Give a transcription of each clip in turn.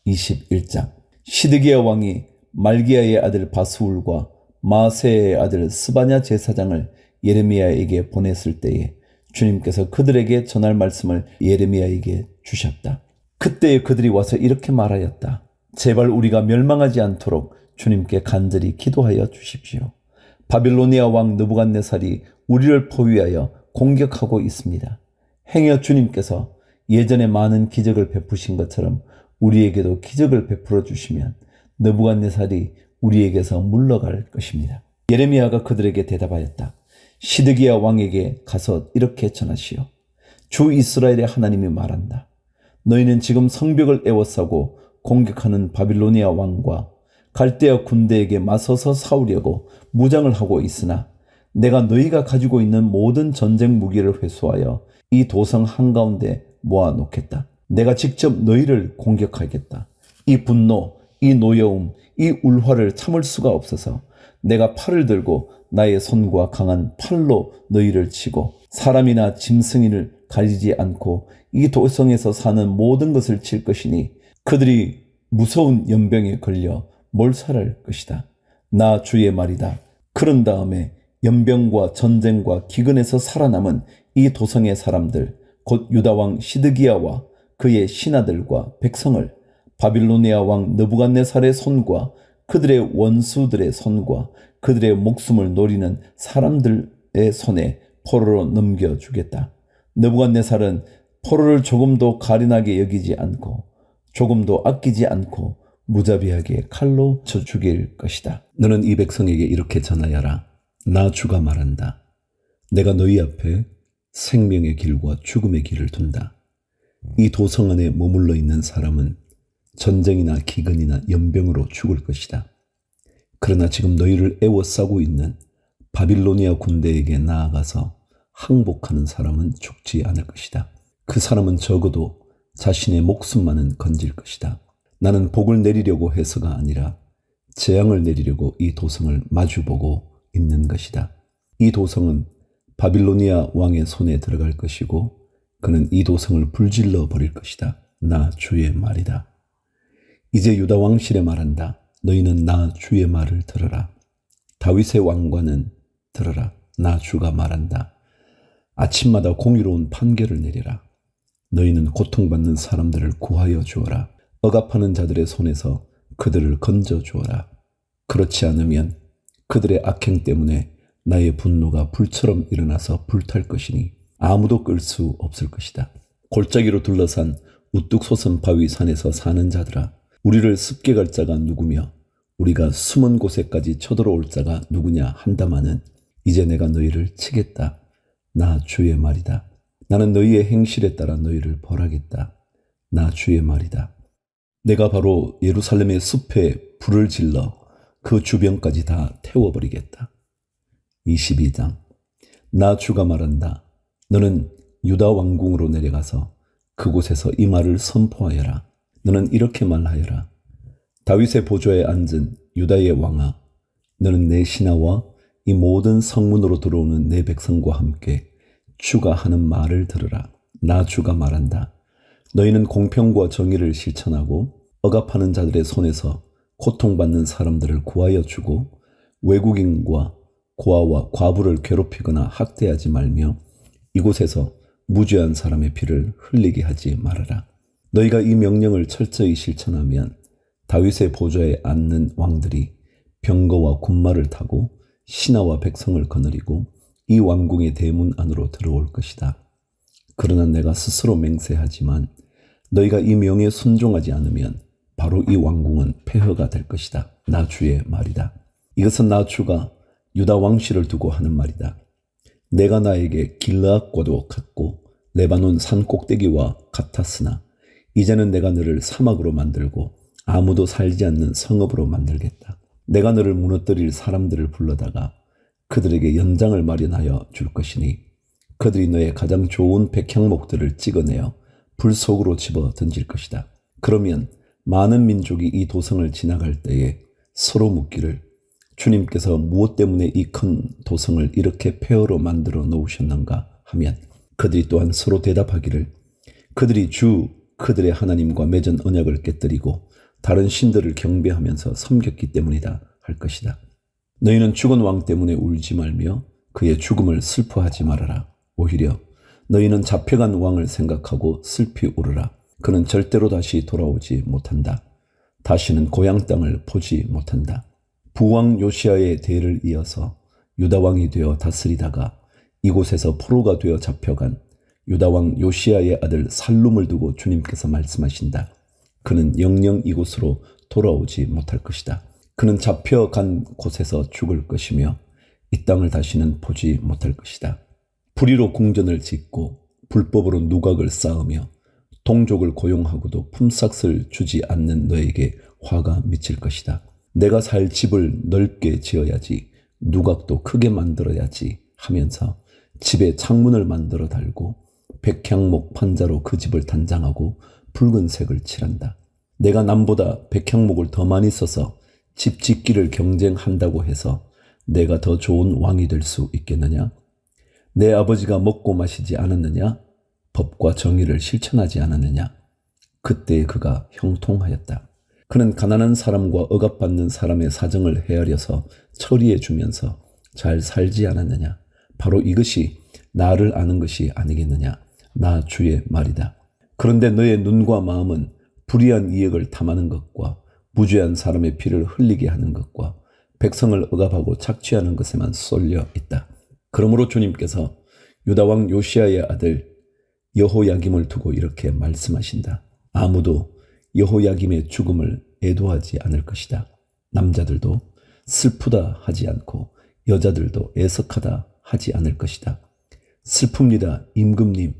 21장. 시드기야 왕이 말기야의 아들 바스울과 마아세야의 아들 스바냐 제사장을 예레미야에게 보냈을 때에 주님께서 그들에게 전할 말씀을 예레미야에게 주셨다. 그때에 그들이 와서 이렇게 말하였다. 제발 우리가 멸망하지 않도록 주님께 간절히 기도하여 주십시오. 바빌로니아 왕 느부갓네살이 우리를 포위하여 공격하고 있습니다. 행여 주님께서 예전에 많은 기적을 베푸신 것처럼 우리에게도 기적을 베풀어 주시면 느부갓네살이 우리에게서 물러갈 것입니다. 예레미야가 그들에게 대답하였다. 시드기야 왕에게 가서 이렇게 전하시오. 주 이스라엘의 하나님이 말한다. 너희는 지금 성벽을 에워싸고 공격하는 바빌로니아 왕과 갈대아 군대에게 맞서서 싸우려고 무장을 하고 있으나 내가 너희가 가지고 있는 모든 전쟁 무기를 회수하여 이 도성 한가운데 모아놓겠다. 내가 직접 너희를 공격하겠다. 이 분노, 이 노여움, 이 울화를 참을 수가 없어서 내가 팔을 들고 나의 손과 강한 팔로 너희를 치고 사람이나 짐승이를 가리지 않고 이 도성에서 사는 모든 것을 칠 것이니 그들이 무서운 연병에 걸려 몰살할 것이다. 나 주의 말이다. 그런 다음에 연병과 전쟁과 기근에서 살아남은 이 도성의 사람들 곧 유다왕 시드기야와 그의 신하들과 백성을 바빌로니아 왕 느부갓네살의 손과 그들의 원수들의 손과 그들의 목숨을 노리는 사람들의 손에 포로로 넘겨주겠다. 느부갓네살은 포로를 조금도 가련하게 여기지 않고 조금도 아끼지 않고 무자비하게 칼로 쳐 죽일 것이다. 너는 이 백성에게 이렇게 전하여라. 나 주가 말한다. 내가 너희 앞에 생명의 길과 죽음의 길을 둔다. 이 도성 안에 머물러 있는 사람은 전쟁이나 기근이나 연병으로 죽을 것이다. 그러나 지금 너희를 애워싸고 있는 바빌로니아 군대에게 나아가서 항복하는 사람은 죽지 않을 것이다. 그 사람은 적어도 자신의 목숨만은 건질 것이다. 나는 복을 내리려고 해서가 아니라 재앙을 내리려고 이 도성을 마주보고 있는 것이다. 이 도성은 바빌로니아 왕의 손에 들어갈 것이고 그는 이 도성을 불질러 버릴 것이다. 나 주의 말이다. 이제 유다 왕실에 말한다. 너희는 나 주의 말을 들어라. 다윗의 왕과는 들어라. 나 주가 말한다. 아침마다 공의로운 판결을 내리라. 너희는 고통받는 사람들을 구하여 주어라. 억압하는 자들의 손에서 그들을 건져 주어라. 그렇지 않으면 그들의 악행 때문에 나의 분노가 불처럼 일어나서 불탈 것이니 아무도 끌 수 없을 것이다. 골짜기로 둘러싼 우뚝 솟은 바위 산에서 사는 자들아, 우리를 습게 갈 자가 누구며 우리가 숨은 곳에까지 쳐들어올 자가 누구냐 한다마는 이제 내가 너희를 치겠다. 나 주의 말이다. 나는 너희의 행실에 따라 너희를 벌하겠다. 나 주의 말이다. 내가 바로 예루살렘의 숲에 불을 질러 그 주변까지 다 태워버리겠다. 22장. 나 주가 말한다. 너는 유다 왕궁으로 내려가서 그곳에서 이 말을 선포하여라. 너는 이렇게 말하여라. 다윗의 보좌에 앉은 유다의 왕아, 너는 내 신하와 이 모든 성문으로 들어오는 내 백성과 함께 주가 하는 말을 들으라. 나 주가 말한다. 너희는 공평과 정의를 실천하고 억압하는 자들의 손에서 고통받는 사람들을 구하여 주고 외국인과 고아와 과부를 괴롭히거나 학대하지 말며 이곳에서 무죄한 사람의 피를 흘리게 하지 말아라. 너희가 이 명령을 철저히 실천하면 다윗의 보좌에 앉는 왕들이 병거와 군마를 타고 신하와 백성을 거느리고 이 왕궁의 대문 안으로 들어올 것이다. 그러나 내가 스스로 맹세하지만 너희가 이 명에 순종하지 않으면 바로 이 왕궁은 폐허가 될 것이다. 나 주의 말이다. 이것은 나 주가 유다 왕실을 두고 하는 말이다. 내가 나에게 길르앗과도 같고 레바논 산 꼭대기와 같았으나 이제는 내가 너를 사막으로 만들고 아무도 살지 않는 성읍으로 만들겠다. 내가 너를 무너뜨릴 사람들을 불러다가 그들에게 연장을 마련하여 줄 것이니 그들이 너의 가장 좋은 백향목들을 찍어내어 불 속으로 집어 던질 것이다. 그러면 많은 민족이 이 도성을 지나갈 때에 서로 묻기를 주님께서 무엇 때문에 이 큰 도성을 이렇게 폐허로 만들어 놓으셨는가 하면 그들이 또한 서로 대답하기를 그들이 주 그들의 하나님과 맺은 언약을 깨뜨리고 다른 신들을 경배하면서 섬겼기 때문이다 할 것이다. 너희는 죽은 왕 때문에 울지 말며 그의 죽음을 슬퍼하지 말아라. 오히려 너희는 잡혀간 왕을 생각하고 슬피 울으라. 그는 절대로 다시 돌아오지 못한다. 다시는 고향 땅을 보지 못한다. 부왕 요시야의 대를 이어서 유다왕이 되어 다스리다가 이곳에서 포로가 되어 잡혀간 유다왕 요시야의 아들 살룸을 두고 주님께서 말씀하신다. 그는 영영 이곳으로 돌아오지 못할 것이다. 그는 잡혀간 곳에서 죽을 것이며 이 땅을 다시는 보지 못할 것이다. 불의로 궁전을 짓고 불법으로 누각을 쌓으며 동족을 고용하고도 품삯을 주지 않는 너에게 화가 미칠 것이다. 내가 살 집을 넓게 지어야지, 누각도 크게 만들어야지 하면서 집에 창문을 만들어 달고 백향목 판자로 그 집을 단장하고 붉은색을 칠한다. 내가 남보다 백향목을 더 많이 써서 집 짓기를 경쟁한다고 해서 내가 더 좋은 왕이 될 수 있겠느냐? 내 아버지가 먹고 마시지 않았느냐? 법과 정의를 실천하지 않았느냐? 그때 그가 형통하였다. 그는 가난한 사람과 억압받는 사람의 사정을 헤아려서 처리해 주면서 잘 살지 않았느냐? 바로 이것이 나를 아는 것이 아니겠느냐? 나 주의 말이다. 그런데 너의 눈과 마음은 불의한 이익을 탐하는 것과 무죄한 사람의 피를 흘리게 하는 것과 백성을 억압하고 착취하는 것에만 쏠려 있다. 그러므로 주님께서 유다왕 요시야의 아들 여호야김을 두고 이렇게 말씀하신다. 아무도 여호야김의 죽음을 애도하지 않을 것이다. 남자들도 슬프다 하지 않고 여자들도 애석하다 하지 않을 것이다. 슬픕니다 임금님,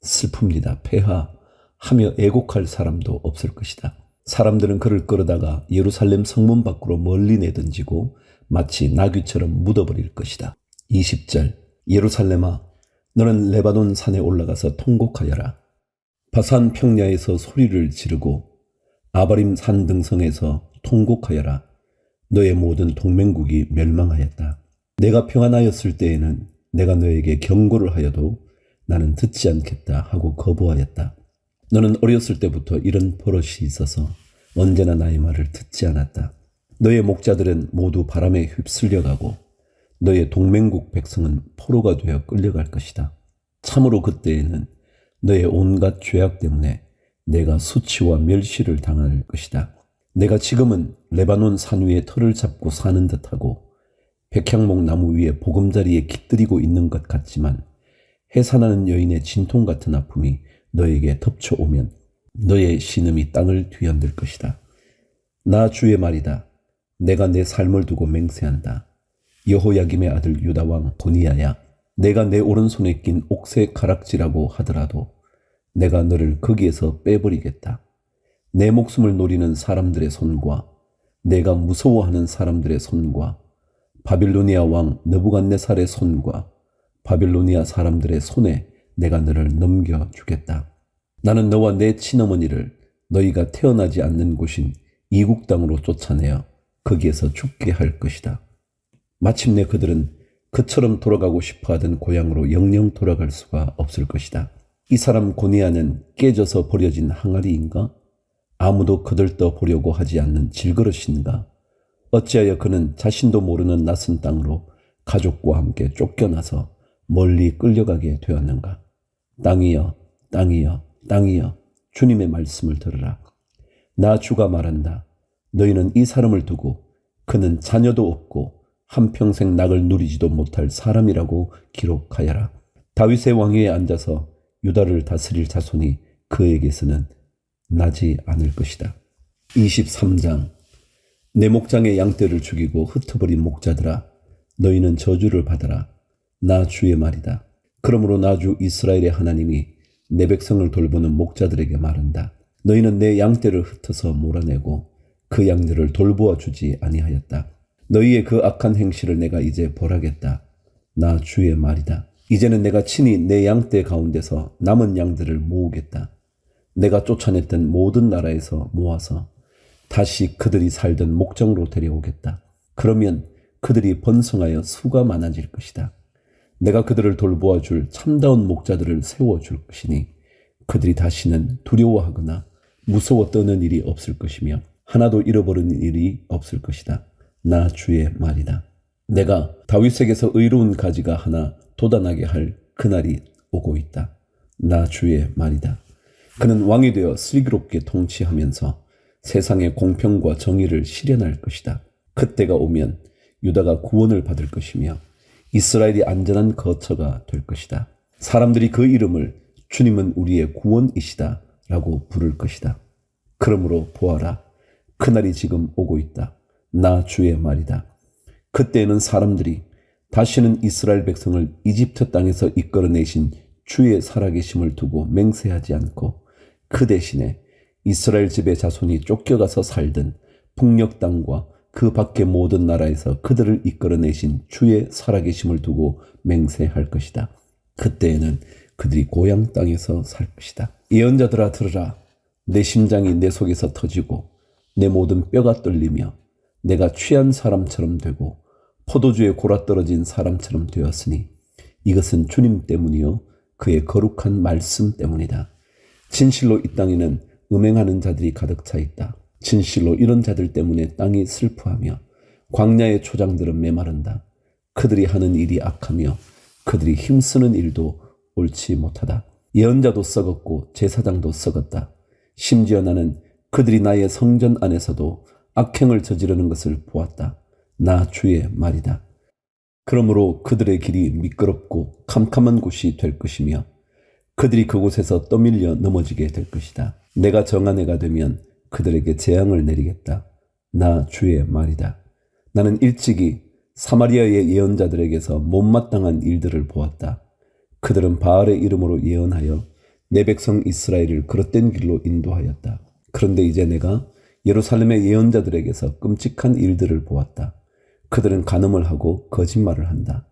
슬픕니다 폐하 하며 애곡할 사람도 없을 것이다. 사람들은 그를 끌어다가 예루살렘 성문 밖으로 멀리 내던지고 마치 나귀처럼 묻어버릴 것이다. 20절 예루살렘아, 너는 레바논 산에 올라가서 통곡하여라. 바산 평야에서 소리를 지르고 아바림 산 등성에서 통곡하여라. 너의 모든 동맹국이 멸망하였다. 내가 평안하였을 때에는 내가 너에게 경고를 하여도 나는 듣지 않겠다 하고 거부하였다. 너는 어렸을 때부터 이런 버릇이 있어서 언제나 나의 말을 듣지 않았다. 너의 목자들은 모두 바람에 휩쓸려가고 너의 동맹국 백성은 포로가 되어 끌려갈 것이다. 참으로 그때에는 너의 온갖 죄악 때문에 내가 수치와 멸시를 당할 것이다. 내가 지금은 레바논 산 위에 털을 잡고 사는 듯하고 백향목 나무 위에 보금자리에 깃들이고 있는 것 같지만 해산하는 여인의 진통 같은 아픔이 너에게 덮쳐오면 너의 신음이 땅을 뒤흔들 것이다. 나 주의 말이다. 내가 내 삶을 두고 맹세한다. 여호야김의 아들 유다왕 고니야야, 내가 내 오른손에 낀 옥새 가락지라고 하더라도 내가 너를 거기에서 빼버리겠다. 내 목숨을 노리는 사람들의 손과 내가 무서워하는 사람들의 손과 바빌로니아 왕 느부갓네살의 손과 바빌로니아 사람들의 손에 내가 너를 넘겨주겠다. 나는 너와 내 친어머니를 너희가 태어나지 않는 곳인 이국 땅으로 쫓아내어 거기에서 죽게 할 것이다. 마침내 그들은 그처럼 돌아가고 싶어하던 고향으로 영영 돌아갈 수가 없을 것이다. 이 사람 고니야는 깨져서 버려진 항아리인가? 아무도 거들떠 보려고 하지 않는 질그릇인가? 어찌하여 그는 자신도 모르는 낯선 땅으로 가족과 함께 쫓겨나서 멀리 끌려가게 되었는가? 땅이여, 땅이여, 땅이여, 주님의 말씀을 들으라. 나 주가 말한다. 너희는 이 사람을 두고 그는 자녀도 없고 한평생 낙을 누리지도 못할 사람이라고 기록하여라. 다윗의 왕위에 앉아서 유다를 다스릴 자손이 그에게서는 나지 않을 것이다. 23장 내 목장의 양떼를 죽이고 흩어버린 목자들아, 너희는 저주를 받아라. 나 주의 말이다. 그러므로 나 주 이스라엘의 하나님이 내 백성을 돌보는 목자들에게 말한다. 너희는 내 양떼를 흩어서 몰아내고 그 양들을 돌보아 주지 아니하였다. 너희의 그 악한 행실을 내가 이제 벌하겠다. 나 주의 말이다. 이제는 내가 친히 내 양떼 가운데서 남은 양들을 모으겠다. 내가 쫓아냈던 모든 나라에서 모아서 다시 그들이 살던 목장으로 데려오겠다. 그러면 그들이 번성하여 수가 많아질 것이다. 내가 그들을 돌보아 줄 참다운 목자들을 세워줄 것이니 그들이 다시는 두려워하거나 무서워 떠는 일이 없을 것이며 하나도 잃어버리는 일이 없을 것이다. 나 주의 말이다. 내가 다윗에게서 의로운 가지가 하나 돋아나게 할 그날이 오고 있다. 나 주의 말이다. 그는 왕이 되어 슬기롭게 통치하면서 세상의 공평과 정의를 실현할 것이다. 그때가 오면 유다가 구원을 받을 것이며 이스라엘이 안전한 거처가 될 것이다. 사람들이 그 이름을 주님은 우리의 구원이시다 라고 부를 것이다. 그러므로 보아라, 그날이 지금 오고 있다. 나 주의 말이다. 그때에는 사람들이 다시는 이스라엘 백성을 이집트 땅에서 이끌어내신 주의 살아계심을 두고 맹세하지 않고 그 대신에 이스라엘 집의 자손이 쫓겨가서 살던 북녘 땅과 그 밖의 모든 나라에서 그들을 이끌어내신 주의 살아계심을 두고 맹세할 것이다. 그때에는 그들이 고향 땅에서 살 것이다. 예언자들아 들으라. 내 심장이 내 속에서 터지고 내 모든 뼈가 떨리며 내가 취한 사람처럼 되고 포도주에 골아떨어진 사람처럼 되었으니 이것은 주님 때문이요 그의 거룩한 말씀 때문이다. 진실로 이 땅에는 음행하는 자들이 가득 차 있다. 진실로 이런 자들 때문에 땅이 슬퍼하며 광야의 초장들은 메마른다. 그들이 하는 일이 악하며 그들이 힘쓰는 일도 옳지 못하다. 예언자도 썩었고 제사장도 썩었다. 심지어 나는 그들이 나의 성전 안에서도 악행을 저지르는 것을 보았다. 나 주의 말이다. 그러므로 그들의 길이 미끄럽고 캄캄한 곳이 될 것이며 그들이 그곳에서 떠밀려 넘어지게 될 것이다. 내가 정한 해가 되면 그들에게 재앙을 내리겠다. 나 주의 말이다. 나는 일찍이 사마리아의 예언자들에게서 못마땅한 일들을 보았다. 그들은 바알의 이름으로 예언하여 내 백성 이스라엘을 그릇된 길로 인도하였다. 그런데 이제 내가 예루살렘의 예언자들에게서 끔찍한 일들을 보았다. 그들은 간음을 하고 거짓말을 한다.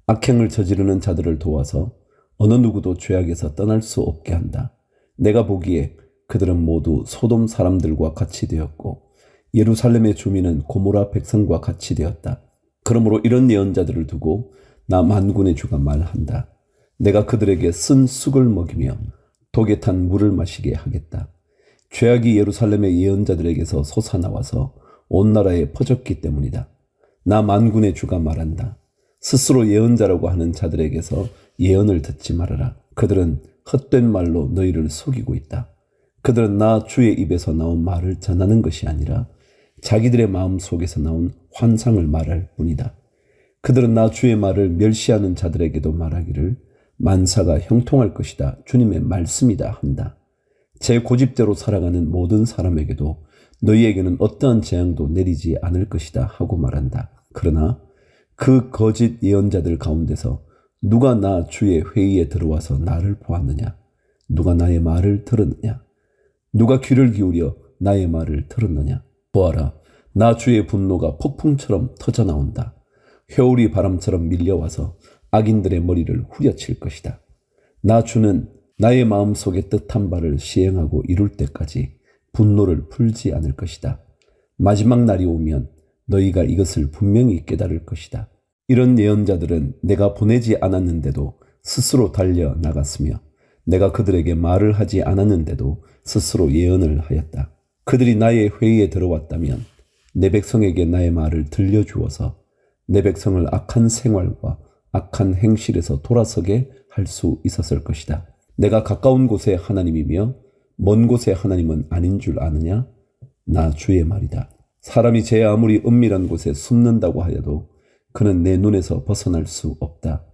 악행을 저지르는 자들을 도와서 어느 누구도 죄악에서 떠날 수 없게 한다. 내가 보기에 그들은 모두 소돔 사람들과 같이 되었고 예루살렘의 주민은 고모라 백성과 같이 되었다. 그러므로 이런 예언자들을 두고 나 만군의 주가 말한다. 내가 그들에게 쓴 쑥을 먹이며 독에 탄 물을 마시게 하겠다. 죄악이 예루살렘의 예언자들에게서 솟아나와서 온 나라에 퍼졌기 때문이다. 나 만군의 주가 말한다. 스스로 예언자라고 하는 자들에게서 예언을 듣지 말아라. 그들은 헛된 말로 너희를 속이고 있다. 그들은 나 주의 입에서 나온 말을 전하는 것이 아니라 자기들의 마음 속에서 나온 환상을 말할 뿐이다. 그들은 나 주의 말을 멸시하는 자들에게도 말하기를 만사가 형통할 것이다. 주님의 말씀이다 한다. 제 고집대로 살아가는 모든 사람에게도 너희에게는 어떠한 재앙도 내리지 않을 것이다 하고 말한다. 그러나 그 거짓 예언자들 가운데서 누가 나 주의 회의에 들어와서 나를 보았느냐? 누가 나의 말을 들었느냐? 누가 귀를 기울여 나의 말을 들었느냐? 보아라, 나 주의 분노가 폭풍처럼 터져나온다. 회오리 바람처럼 밀려와서 악인들의 머리를 후려칠 것이다. 나 주는 나의 마음속에 뜻한 바를 시행하고 이룰 때까지 분노를 풀지 않을 것이다. 마지막 날이 오면 너희가 이것을 분명히 깨달을 것이다. 이런 예언자들은 내가 보내지 않았는데도 스스로 달려 나갔으며 내가 그들에게 말을 하지 않았는데도 스스로 예언을 하였다. 그들이 나의 회의에 들어왔다면 내 백성에게 나의 말을 들려주어서 내 백성을 악한 생활과 악한 행실에서 돌아서게 할 수 있었을 것이다. 내가 가까운 곳의 하나님이며 먼 곳의 하나님은 아닌 줄 아느냐? 나 주의 말이다. 사람이 제 아무리 은밀한 곳에 숨는다고 하여도 그는 내 눈에서 벗어날 수 없다.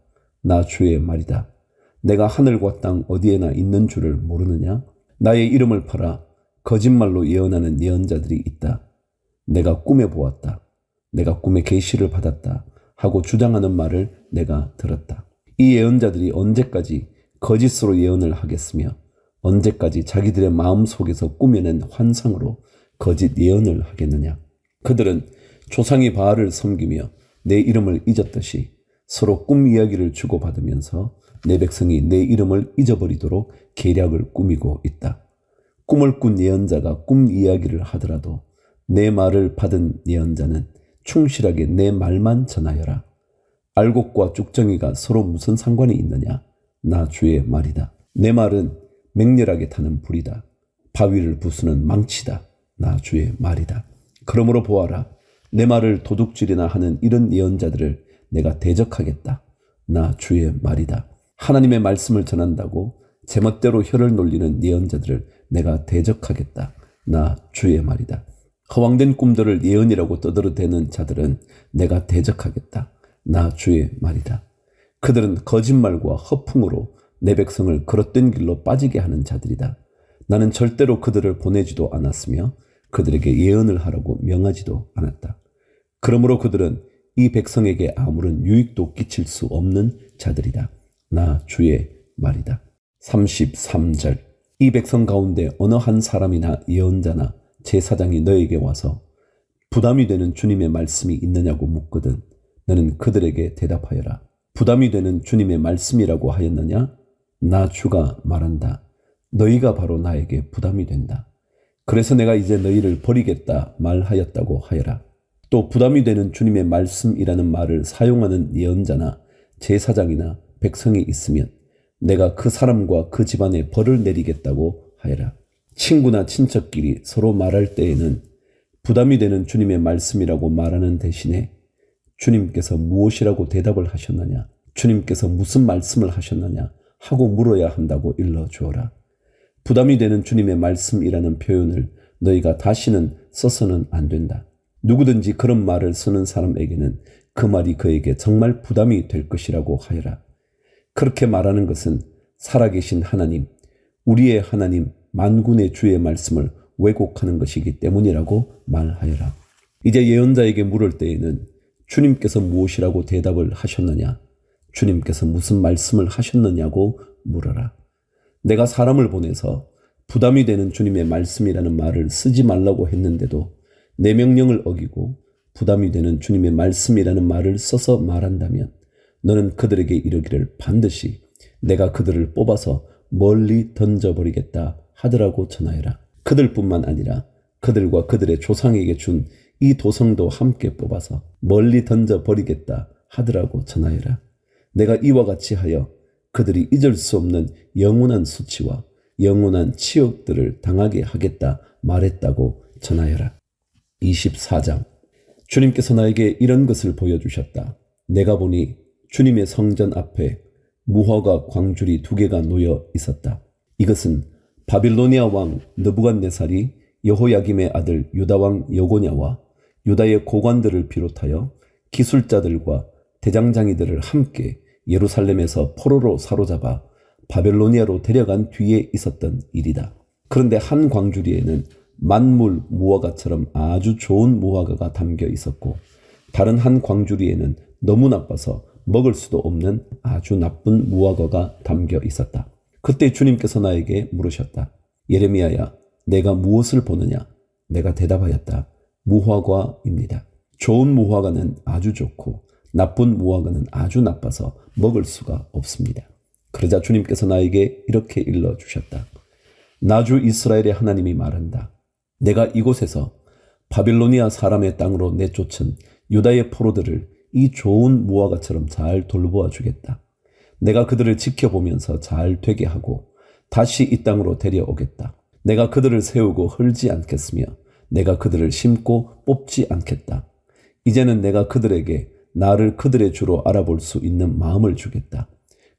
나 주의 말이다. 내가 하늘과 땅 어디에나 있는 줄을 모르느냐? 나의 이름을 팔아 거짓말로 예언하는 예언자들이 있다. 내가 꿈에 보았다. 내가 꿈에 계시를 받았다 하고 주장하는 말을 내가 들었다. 이 예언자들이 언제까지 거짓으로 예언을 하겠으며 언제까지 자기들의 마음 속에서 꾸며낸 환상으로 거짓 예언을 하겠느냐? 그들은 조상이 바알을 섬기며 내 이름을 잊었듯이 서로 꿈 이야기를 주고받으면서 내 백성이 내 이름을 잊어버리도록 계략을 꾸미고 있다. 꿈을 꾼 예언자가 꿈 이야기를 하더라도 내 말을 받은 예언자는 충실하게 내 말만 전하여라. 알곡과 쭉정이가 서로 무슨 상관이 있느냐? 나 주의 말이다. 내 말은 맹렬하게 타는 불이다. 바위를 부수는 망치다. 나 주의 말이다. 그러므로 보아라. 내 말을 도둑질이나 하는 이런 예언자들을 내가 대적하겠다. 나 주의 말이다. 하나님의 말씀을 전한다고 제멋대로 혀를 놀리는 예언자들을 내가 대적하겠다. 나 주의 말이다. 허황된 꿈들을 예언이라고 떠들어대는 자들은 내가 대적하겠다. 나 주의 말이다. 그들은 거짓말과 허풍으로 내 백성을 그릇된 길로 빠지게 하는 자들이다. 나는 절대로 그들을 보내지도 않았으며 그들에게 예언을 하라고 명하지도 않았다. 그러므로 그들은 이 백성에게 아무런 유익도 끼칠 수 없는 자들이다. 나 주의 말이다. 33절. 이 백성 가운데 어느 한 사람이나 예언자나 제사장이 너에게 와서 부담이 되는 주님의 말씀이 있느냐고 묻거든 너는 그들에게 대답하여라. 부담이 되는 주님의 말씀이라고 하였느냐? 나 주가 말한다. 너희가 바로 나에게 부담이 된다. 그래서 내가 이제 너희를 버리겠다 말하였다고 하여라. 또 부담이 되는 주님의 말씀이라는 말을 사용하는 예언자나 제사장이나 백성이 있으면 내가 그 사람과 그 집안에 벌을 내리겠다고 하여라. 친구나 친척끼리 서로 말할 때에는 부담이 되는 주님의 말씀이라고 말하는 대신에 주님께서 무엇이라고 대답을 하셨느냐, 주님께서 무슨 말씀을 하셨느냐 하고 물어야 한다고 일러주어라. 부담이 되는 주님의 말씀이라는 표현을 너희가 다시는 써서는 안 된다. 누구든지 그런 말을 쓰는 사람에게는 그 말이 그에게 정말 부담이 될 것이라고 하여라. 그렇게 말하는 것은 살아계신 하나님, 우리의 하나님 만군의 주의 말씀을 왜곡하는 것이기 때문이라고 말하여라. 이제 예언자에게 물을 때에는 주님께서 무엇이라고 대답을 하셨느냐, 주님께서 무슨 말씀을 하셨느냐고 물어라. 내가 사람을 보내서 부담이 되는 주님의 말씀이라는 말을 쓰지 말라고 했는데도 내 명령을 어기고 부담이 되는 주님의 말씀이라는 말을 써서 말한다면 너는 그들에게 이르기를 반드시 내가 그들을 뽑아서 멀리 던져버리겠다 하더라고 전하여라. 그들뿐만 아니라 그들과 그들의 조상에게 준 이 도성도 함께 뽑아서 멀리 던져버리겠다 하더라고 전하여라. 내가 이와 같이 하여 그들이 잊을 수 없는 영원한 수치와 영원한 치욕들을 당하게 하겠다 말했다고 전하여라. 24장. 주님께서 나에게 이런 것을 보여주셨다. 내가 보니 주님의 성전 앞에 무화과 광줄이 2개가 놓여 있었다. 이것은 바빌로니아 왕 느부갓네살이 여호야김의 아들 유다 왕 여고냐와 유다의 고관들을 비롯하여 기술자들과 대장장이들을 함께 예루살렘에서 포로로 사로잡아 바벨로니아로 데려간 뒤에 있었던 일이다. 그런데 한 광주리에는 만물 무화과처럼 아주 좋은 무화과가 담겨 있었고 다른 한 광주리에는 너무 나빠서 먹을 수도 없는 아주 나쁜 무화과가 담겨 있었다. 그때 주님께서 나에게 물으셨다. 예레미야야, 내가 무엇을 보느냐? 내가 대답하였다. 무화과입니다. 좋은 무화과는 아주 좋고 나쁜 무화과는 아주 나빠서 먹을 수가 없습니다. 그러자 주님께서 나에게 이렇게 일러주셨다. 나주 이스라엘의 하나님이 말한다. 내가 이곳에서 바빌로니아 사람의 땅으로 내쫓은 유다의 포로들을 이 좋은 무화과처럼 잘 돌보아 주겠다. 내가 그들을 지켜보면서 잘 되게 하고 다시 이 땅으로 데려오겠다. 내가 그들을 세우고 헐지 않겠으며 내가 그들을 심고 뽑지 않겠다. 이제는 내가 그들에게 나를 그들의 주로 알아볼 수 있는 마음을 주겠다.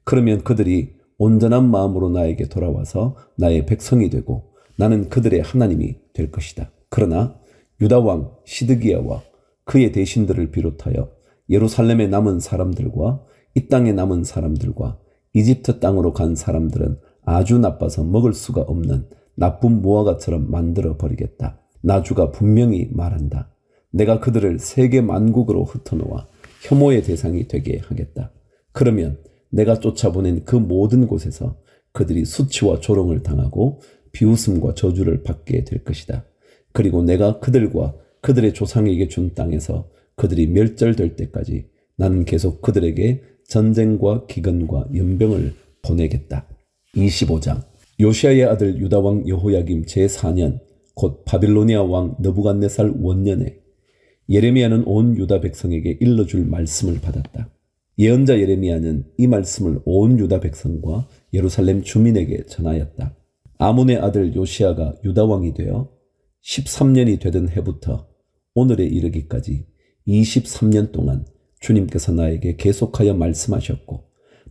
그러면 그들이 온전한 마음으로 나에게 돌아와서 나의 백성이 되고 나는 그들의 하나님이 될 것이다. 그러나 유다 왕 시드기야와 그의 대신들을 비롯하여 예루살렘에 남은 사람들과 이 땅에 남은 사람들과 이집트 땅으로 간 사람들은 아주 나빠서 먹을 수가 없는 나쁜 무화과처럼 만들어 버리겠다. 나주가 분명히 말한다. 내가 그들을 세계 만국으로 흩어놓아 혐오의 대상이 되게 하겠다. 그러면 내가 쫓아보낸 그 모든 곳에서 그들이 수치와 조롱을 당하고 비웃음과 저주를 받게 될 것이다. 그리고 내가 그들과 그들의 조상에게 준 땅에서 그들이 멸절될 때까지 나는 계속 그들에게 전쟁과 기근과 연병을 보내겠다. 25장. 요시야의 아들 유다 왕 여호야김 제4년 곧 바빌로니아 왕 느부갓네살 원년에 예레미야는 온 유다 백성에게 일러줄 말씀을 받았다. 예언자 예레미야는 이 말씀을 온 유다 백성과 예루살렘 주민에게 전하였다. 아몬의 아들 요시야가 유다 왕이 되어 13년이 되던 해부터 오늘에 이르기까지 23년 동안 주님께서 나에게 계속하여 말씀하셨고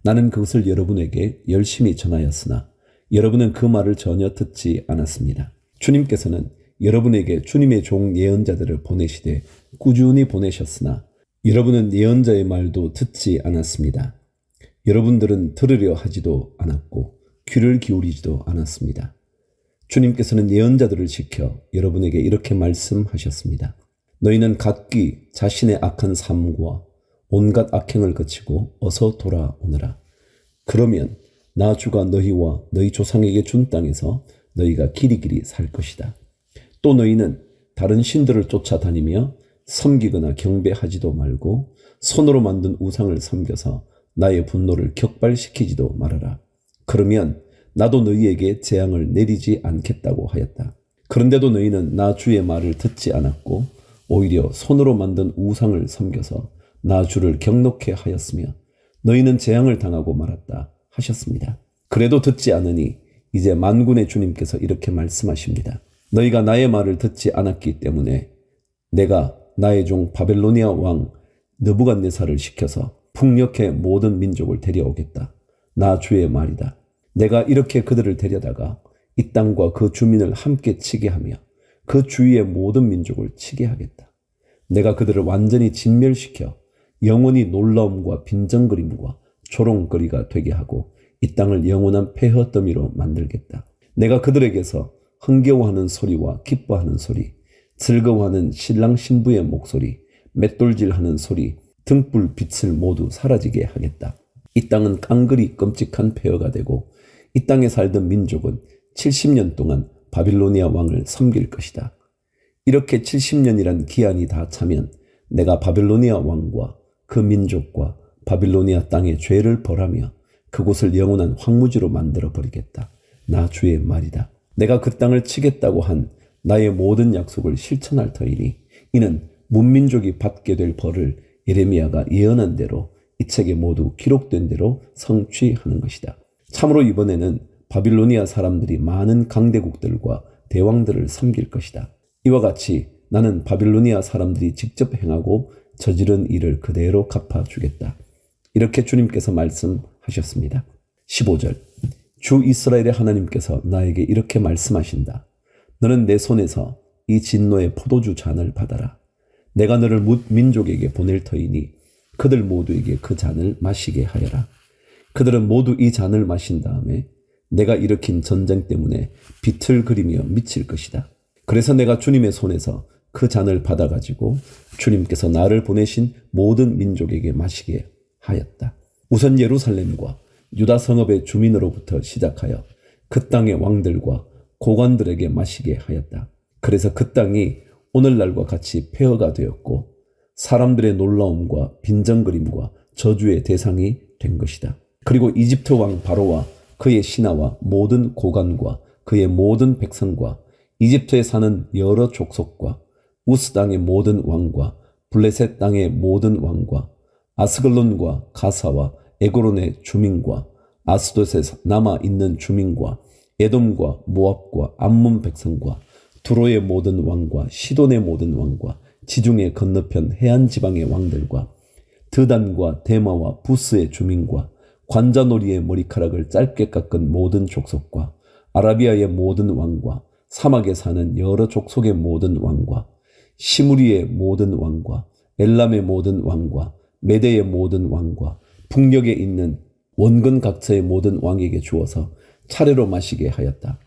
나는 그것을 여러분에게 열심히 전하였으나 여러분은 그 말을 전혀 듣지 않았습니다. 주님께서는 여러분에게 주님의 종 예언자들을 보내시되 꾸준히 보내셨으나 여러분은 예언자의 말도 듣지 않았습니다. 여러분들은 들으려 하지도 않았고 귀를 기울이지도 않았습니다. 주님께서는 예언자들을 시켜 여러분에게 이렇게 말씀하셨습니다. 너희는 각기 자신의 악한 삶과 온갖 악행을 거치고 어서 돌아오너라. 그러면 나 주가 너희와 너희 조상에게 준 땅에서 너희가 길이길이 살 것이다. 또 너희는 다른 신들을 쫓아다니며 섬기거나 경배하지도 말고 손으로 만든 우상을 섬겨서 나의 분노를 격발시키지도 말아라. 그러면 나도 너희에게 재앙을 내리지 않겠다고 하였다. 그런데도 너희는 나 주의 말을 듣지 않았고 오히려 손으로 만든 우상을 섬겨서 나 주를 경노케 하였으며 너희는 재앙을 당하고 말았다 하셨습니다. 그래도 듣지 않으니 이제 만군의 주님께서 이렇게 말씀하십니다. 너희가 나의 말을 듣지 않았기 때문에 내가 나의 종 바벨로니아 왕 느부갓네살을 시켜서 풍력해 모든 민족을 데려오겠다. 나 주의 말이다. 내가 이렇게 그들을 데려다가 이 땅과 그 주민을 함께 치게 하며 그 주위의 모든 민족을 치게 하겠다. 내가 그들을 완전히 진멸시켜 영원히 놀라움과 빈정거림과 조롱거리가 되게 하고 이 땅을 영원한 폐허더미로 만들겠다. 내가 그들에게서 흥겨워하는 소리와 기뻐하는 소리, 즐거워하는 신랑 신부의 목소리, 맷돌질하는 소리, 등불 빛을 모두 사라지게 하겠다. 이 땅은 깡그리 끔찍한 폐허가 되고 이 땅에 살던 민족은 70년 동안 바빌로니아 왕을 섬길 것이다. 이렇게 70년이란 기한이 다 차면 내가 바빌로니아 왕과 그 민족과 바빌로니아 땅의 죄를 벌하며 그곳을 영원한 황무지로 만들어 버리겠다. 나 주의 말이다. 내가 그 땅을 치겠다고 한 나의 모든 약속을 실천할 터이니 이는 문민족이 받게 될 벌을 예레미야가 예언한 대로 이 책에 모두 기록된 대로 성취하는 것이다. 참으로 이번에는 바빌로니아 사람들이 많은 강대국들과 대왕들을 섬길 것이다. 이와 같이 나는 바빌로니아 사람들이 직접 행하고 저지른 일을 그대로 갚아주겠다. 이렇게 주님께서 말씀하셨습니다. 15절 주 이스라엘의 하나님께서 나에게 이렇게 말씀하신다. 너는 내 손에서 이 진노의 포도주 잔을 받아라. 내가 너를 민족에게 보낼 터이니 그들 모두에게 그 잔을 마시게 하여라. 그들은 모두 이 잔을 마신 다음에 내가 일으킨 전쟁 때문에 비틀거리며 미칠 것이다. 그래서 내가 주님의 손에서 그 잔을 받아가지고 주님께서 나를 보내신 모든 민족에게 마시게 하였다. 우선 예루살렘과 유다 성읍의 주민으로부터 시작하여 그 땅의 왕들과 고관들에게 마시게 하였다. 그래서 그 땅이 오늘날과 같이 폐허가 되었고 사람들의 놀라움과 빈정거림과 저주의 대상이 된 것이다. 그리고 이집트 왕 바로와 그의 신하와 모든 고관과 그의 모든 백성과 이집트에 사는 여러 족속과 우스 땅의 모든 왕과 블레셋 땅의 모든 왕과 아스글론과 가사와 에고론의 주민과 아스돗에 남아있는 주민과 에돔과 모압과 암몬 백성과 두로의 모든 왕과 시돈의 모든 왕과 지중해 건너편 해안 지방의 왕들과 드단과 데마와 부스의 주민과 관자놀이의 머리카락을 짧게 깎은 모든 족속과 아라비아의 모든 왕과 사막에 사는 여러 족속의 모든 왕과 시무리의 모든 왕과 엘람의 모든 왕과 메대의 모든 왕과 북녘에 있는 원근 각처의 모든 왕에게 주어서 차례로 마시게 하였다.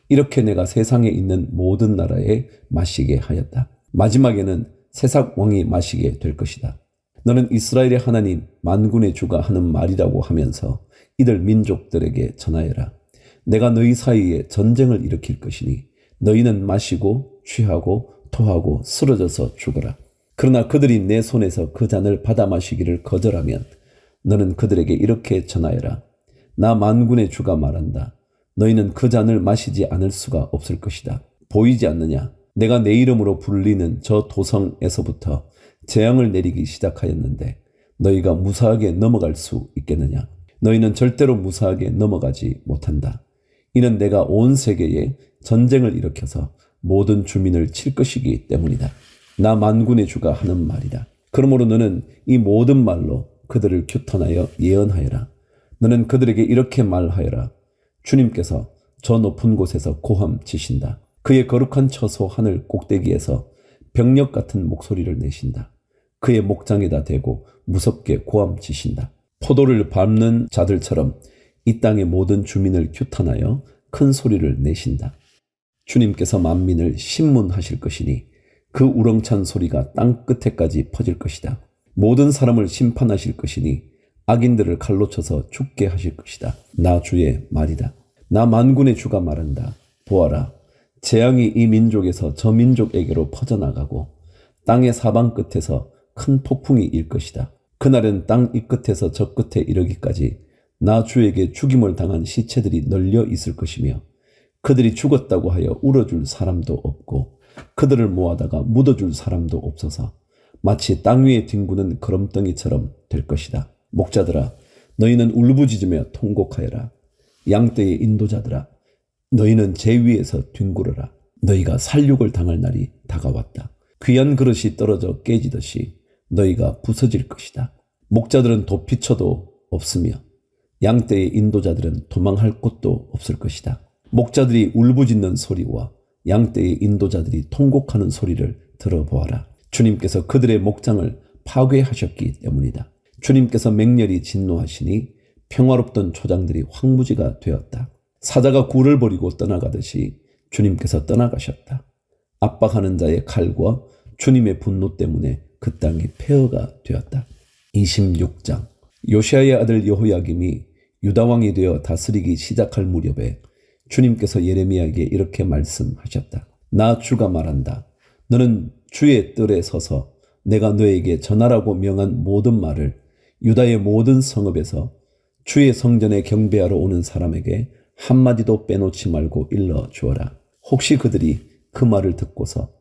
이렇게 내가 세상에 있는 모든 나라에 마시게 하였다. 마지막에는 세상 왕이 마시게 될 것이다. 너는 이스라엘의 하나님 만군의 주가 하는 말이라고 하면서 이들 민족들에게 전하여라. 내가 너희 사이에 전쟁을 일으킬 것이니 너희는 마시고 취하고 토하고 쓰러져서 죽어라. 그러나 그들이 내 손에서 그 잔을 받아 마시기를 거절하면 너는 그들에게 이렇게 전하여라. 나 만군의 주가 말한다. 너희는 그 잔을 마시지 않을 수가 없을 것이다. 보이지 않느냐? 내가 내 이름으로 불리는 저 도성에서부터 재앙을 내리기 시작하였는데 너희가 무사하게 넘어갈 수 있겠느냐? 너희는 절대로 무사하게 넘어가지 못한다. 이는 내가 온 세계에 전쟁을 일으켜서 모든 주민을 칠 것이기 때문이다. 나 만군의 주가 하는 말이다. 그러므로 너는 이 모든 말로 그들을 규탄하여 예언하여라. 너는 그들에게 이렇게 말하여라. 주님께서 저 높은 곳에서 고함치신다. 그의 거룩한 처소 하늘 꼭대기에서 병력 같은 목소리를 내신다. 그의 목장에다 대고 무섭게 고함치신다. 포도를 밟는 자들처럼 이 땅의 모든 주민을 규탄하여 큰 소리를 내신다. 주님께서 만민을 신문하실 것이니 그 우렁찬 소리가 땅 끝에까지 퍼질 것이다. 모든 사람을 심판하실 것이니 악인들을 칼로 쳐서 죽게 하실 것이다. 나 주의 말이다. 나 만군의 주가 말한다. 보아라, 재앙이 이 민족에서 저 민족에게로 퍼져나가고 땅의 사방 끝에서 큰 폭풍이 일 것이다. 그날은 땅 이 끝에서 저 끝에 이르기까지 나 주에게 죽임을 당한 시체들이 널려 있을 것이며 그들이 죽었다고 하여 울어줄 사람도 없고 그들을 모아다가 묻어줄 사람도 없어서 마치 땅 위에 뒹구는 거름덩이처럼 될 것이다. 목자들아, 너희는 울부짖으며 통곡하여라. 양떼의 인도자들아, 너희는 제 위에서 뒹굴어라. 너희가 살육을 당할 날이 다가왔다. 귀한 그릇이 떨어져 깨지듯이 너희가 부서질 것이다. 목자들은 도피처도 없으며 양떼의 인도자들은 도망할 곳도 없을 것이다. 목자들이 울부짖는 소리와 양떼의 인도자들이 통곡하는 소리를 들어보아라. 주님께서 그들의 목장을 파괴하셨기 때문이다. 주님께서 맹렬히 진노하시니 평화롭던 초장들이 황무지가 되었다. 사자가 굴을 버리고 떠나가듯이 주님께서 떠나가셨다. 압박하는 자의 칼과 주님의 분노 때문에 그 땅이 폐허가 되었다. 26장. 요시아의 아들 여호야김이 유다왕이 되어 다스리기 시작할 무렵에 주님께서 예레미야에게 이렇게 말씀하셨다. 나 주가 말한다. 너는 주의 뜰에 서서 내가 너에게 전하라고 명한 모든 말을 유다의 모든 성읍에서 주의 성전에 경배하러 오는 사람에게 한마디도 빼놓지 말고 일러 주어라. 혹시 그들이 그 말을 듣고서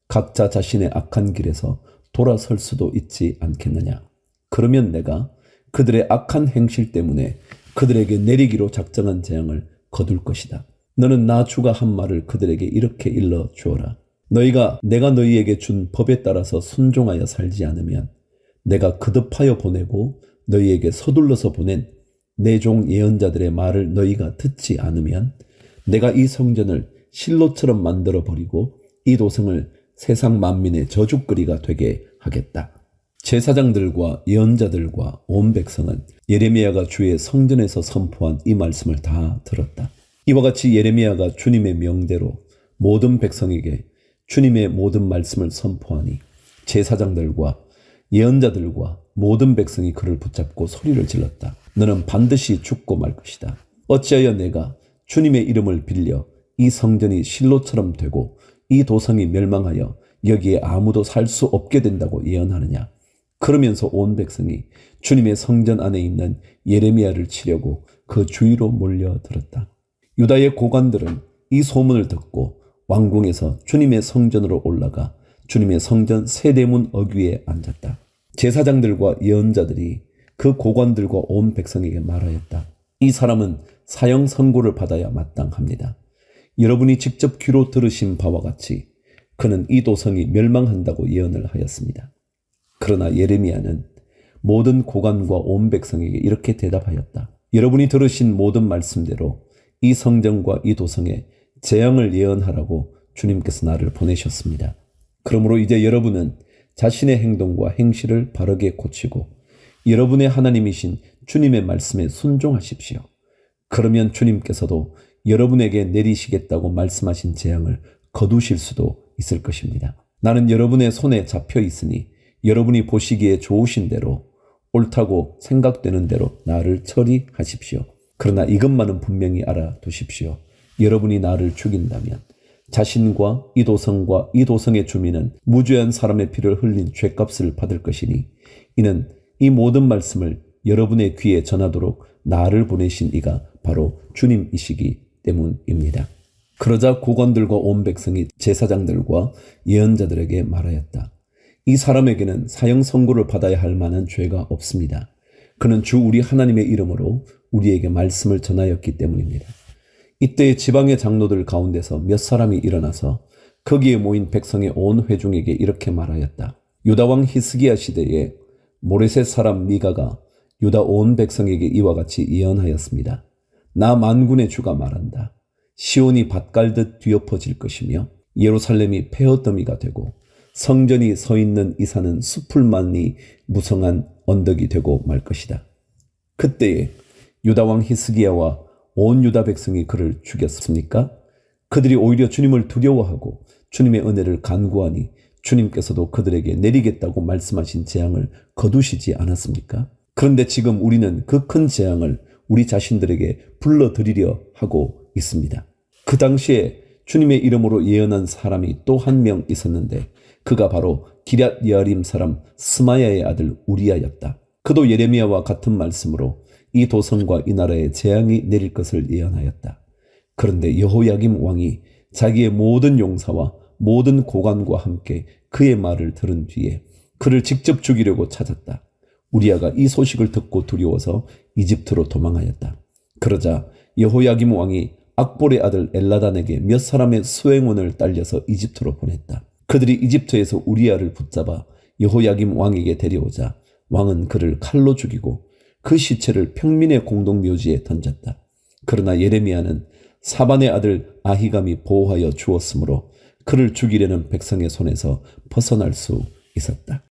각자 자신의 악한 길에서 돌아설 수도 있지 않겠느냐. 그러면 내가 그들의 악한 행실 때문에 그들에게 내리기로 작정한 재앙을 거둘 것이다. 너는 나 주가 한 말을 그들에게 이렇게 일러 주어라. 너희가 내가 너희에게 준 법에 따라서 순종하여 살지 않으면 내가 거듭하여 보내고 너희에게 서둘러서 보낸 내 종 예언자들의 말을 너희가 듣지 않으면 내가 이 성전을 실로처럼 만들어 버리고 이 도성을 세상 만민의 저주거리가 되게 하겠다. 제사장들과 예언자들과 온 백성은 예레미야가 주의 성전에서 선포한 이 말씀을 다 들었다. 이와 같이 예레미야가 주님의 명대로 모든 백성에게 주님의 모든 말씀을 선포하니 제사장들과 예언자들과 모든 백성이 그를 붙잡고 소리를 질렀다. 너는 반드시 죽고 말 것이다. 어찌하여 내가 주님의 이름을 빌려 이 성전이 실로처럼 되고 이 도성이 멸망하여 여기에 아무도 살 수 없게 된다고 예언하느냐. 그러면서 온 백성이 주님의 성전 안에 있는 예레미야를 치려고 그 주위로 몰려들었다. 유다의 고관들은 이 소문을 듣고 왕궁에서 주님의 성전으로 올라가 주님의 성전 세대문 어귀에 앉았다. 제사장들과 예언자들이 그 고관들과 온 백성에게 말하였다. 이 사람은 사형 선고를 받아야 마땅합니다. 여러분이 직접 귀로 들으신 바와 같이 그는 이 도성이 멸망한다고 예언을 하였습니다. 그러나 예레미야는 모든 고관과 온 백성에게 이렇게 대답하였다. 여러분이 들으신 모든 말씀대로 이 성전과 이 도성에 재앙을 예언하라고 주님께서 나를 보내셨습니다. 그러므로 이제 여러분은 자신의 행동과 행실을 바르게 고치고 여러분의 하나님이신 주님의 말씀에 순종하십시오. 그러면 주님께서도 여러분에게 내리시겠다고 말씀하신 재앙을 거두실 수도 있을 것입니다. 나는 여러분의 손에 잡혀 있으니 여러분이 보시기에 좋으신 대로 옳다고 생각되는 대로 나를 처리하십시오. 그러나 이것만은 분명히 알아두십시오. 여러분이 나를 죽인다면 자신과 이 도성과 이 도성의 주민은 무죄한 사람의 피를 흘린 죄값을 받을 것이니 이는 이 모든 말씀을 여러분의 귀에 전하도록 나를 보내신 이가 바로 주님이시기 때문입니다. 그러자 고관들과 온 백성이 제사장들과 예언자들에게 말하였다. 이 사람에게는 사형 선고를 받아야 할 만한 죄가 없습니다. 그는 주 우리 하나님의 이름으로 우리에게 말씀을 전하였기 때문입니다. 이때 지방의 장로들 가운데서 몇 사람이 일어나서 거기에 모인 백성의 온 회중에게 이렇게 말하였다. 유다왕 히스기야 시대에 모레셋 사람 미가가 유다 온 백성에게 이와 같이 예언하였습니다. 나 만군의 주가 말한다. 시온이 밭갈듯 뒤엎어질 것이며 예루살렘이 폐허더미가 되고 성전이 서 있는 이 산은 수풀만이 무성한 언덕이 되고 말 것이다. 그때에 유다왕 히스기야와 온 유다 백성이 그를 죽였습니까? 그들이 오히려 주님을 두려워하고 주님의 은혜를 간구하니 주님께서도 그들에게 내리겠다고 말씀하신 재앙을 거두시지 않았습니까? 그런데 지금 우리는 그 큰 재앙을 우리 자신들에게 불러들이려 하고 있습니다. 그 당시에 주님의 이름으로 예언한 사람이 또 한 명 있었는데 그가 바로 기럇 여아림 사람 스마야의 아들 우리야였다. 그도 예레미야와 같은 말씀으로 이 도성과 이 나라에 재앙이 내릴 것을 예언하였다. 그런데 여호야김 왕이 자기의 모든 용사와 모든 고관과 함께 그의 말을 들은 뒤에 그를 직접 죽이려고 찾았다. 우리야가 이 소식을 듣고 두려워서 이집트로 도망하였다. 그러자 여호야김 왕이 악볼의 아들 엘라단에게 몇 사람의 수행원을 딸려서 이집트로 보냈다. 그들이 이집트에서 우리야를 붙잡아 여호야김 왕에게 데려오자 왕은 그를 칼로 죽이고 그 시체를 평민의 공동묘지에 던졌다. 그러나 예레미야는 사반의 아들 아히감이 보호하여 주었으므로 그를 죽이려는 백성의 손에서 벗어날 수 있었다.